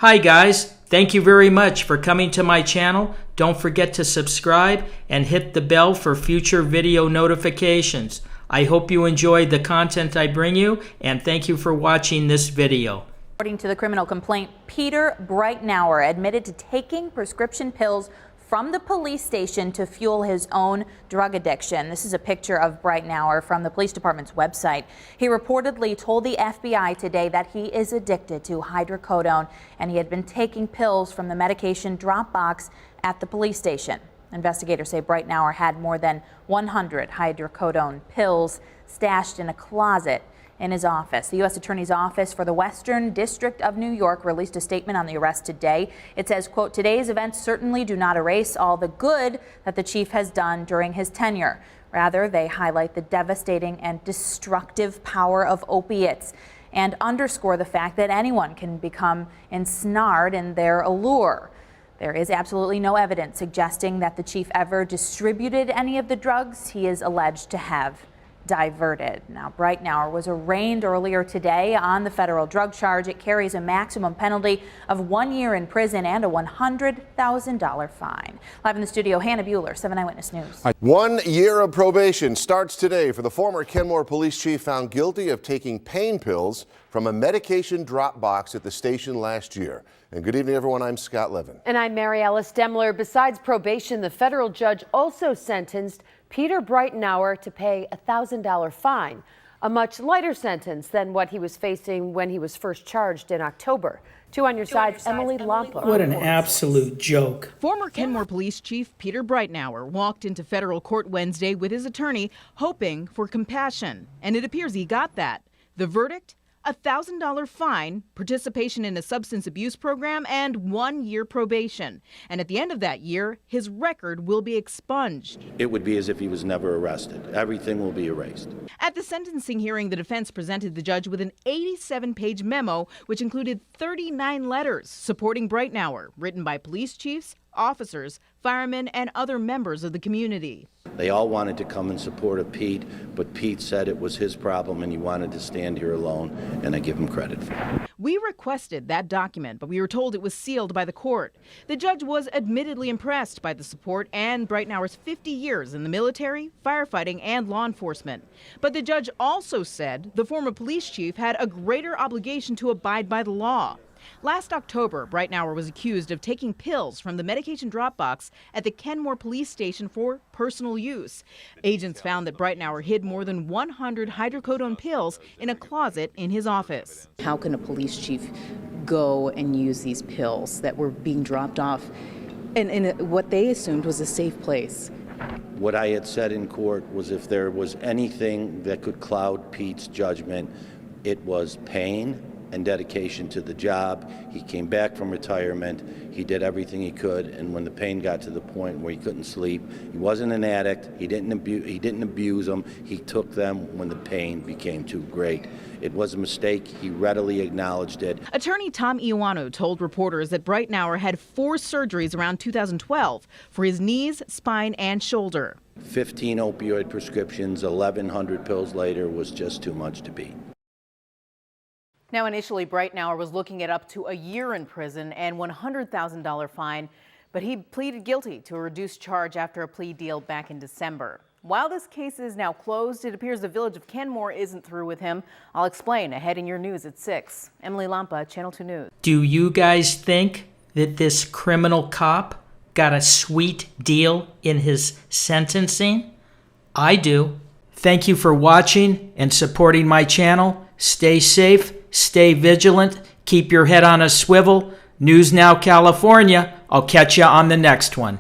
Hi guys, thank you very much for coming to my channel. Don't forget to subscribe and hit the bell for future video notifications. I hope you enjoyed the content I bring you, and thank you for watching this video. According to the criminal complaint, Peter Breitnauer admitted to taking prescription pills from the police station to fuel his own drug addiction. This is a picture of Breitnauer from the police department's website. He reportedly told the FBI today that he is addicted to hydrocodone and he had been taking pills from the medication drop box at the police station. Investigators say Breitnauer had more than 100 hydrocodone pills stashed in a closet in his office. The U.S. Attorney's Office for the Western District of New York released a statement on the arrest today. It says, quote, "Today's events certainly do not erase all the good that the chief has done during his tenure. Rather, they highlight the devastating and destructive power of opiates and underscore the fact that anyone can become ensnared in their allure. There is absolutely no evidence suggesting that the chief ever distributed any of the drugs he is alleged to have diverted." Now, Breitnauer was arraigned earlier today on the federal drug charge. It carries a maximum penalty of 1 year in prison and a $100,000 fine. Live in the studio, Hannah Buehler, 7 Eyewitness News. 1 year of probation starts today for the former Kenmore police chief found guilty of taking pain pills from a medication drop box at the station last year. And good evening, everyone. I'm Scott Levin. And I'm Mary Alice Demler. Besides probation, the federal judge also sentenced Peter Breitnauer to pay a $1,000 fine, a much lighter sentence than what he was facing when he was first charged in October. Two on your side, Emily Lampa. What an absolute joke. Former Kenmore Police Chief Peter Breitnauer walked into federal court Wednesday with his attorney hoping for compassion, and it appears he got that. The verdict? A $1,000 fine, participation in a substance abuse program, and 1 year probation. And at the end of that year, his record will be expunged. It would be as if he was never arrested. Everything will be erased. At the sentencing hearing, the defense presented the judge with an 87-page memo, which included 39 letters supporting Breitnauer, written by police chiefs, officers, firemen, and other members of the community. They all wanted to come in support of Pete, but Pete said it was his problem and he wanted to stand here alone, and I give him credit for it. We requested that document, but we were told it was sealed by the court. The judge was admittedly impressed by the support and Breitnauer's 50 years in the military, firefighting, and law enforcement. But the judge also said the former police chief had a greater obligation to abide by the law. Last October, Breitnauer was accused of taking pills from the medication drop box at the Kenmore police station for personal use. Agents found that Breitnauer hid more than 100 hydrocodone pills in a closet in his office. How can a police chief go and use these pills that were being dropped off in what they assumed was a safe place? What I had said in court was if there was anything that could cloud Pete's judgment, it was pain and dedication to the job. He came back from retirement. He did everything he could, and when the pain got to the point where he couldn't sleep, he wasn't an addict. He didn't abuse them. He took them when the pain became too great. It was a mistake. He readily acknowledged it. Attorney Tom Iwano told reporters that Breitnauer had 4 surgeries around 2012 for his knees, spine, and shoulder. 15 opioid prescriptions, 1,100 pills later was just too much to beat. Now, initially, Breitnauer was looking at up to a year in prison and $100,000 fine, but he pleaded guilty to a reduced charge after a plea deal back in December. While this case is now closed, it appears the village of Kenmore isn't through with him. I'll explain ahead in your news at 6. Emily Lampa, Channel 2 News. Do you guys think that this criminal cop got a sweet deal in his sentencing? I do. Thank you for watching and supporting my channel. Stay safe, stay vigilant, keep your head on a swivel. News Now, California. I'll catch you on the next one.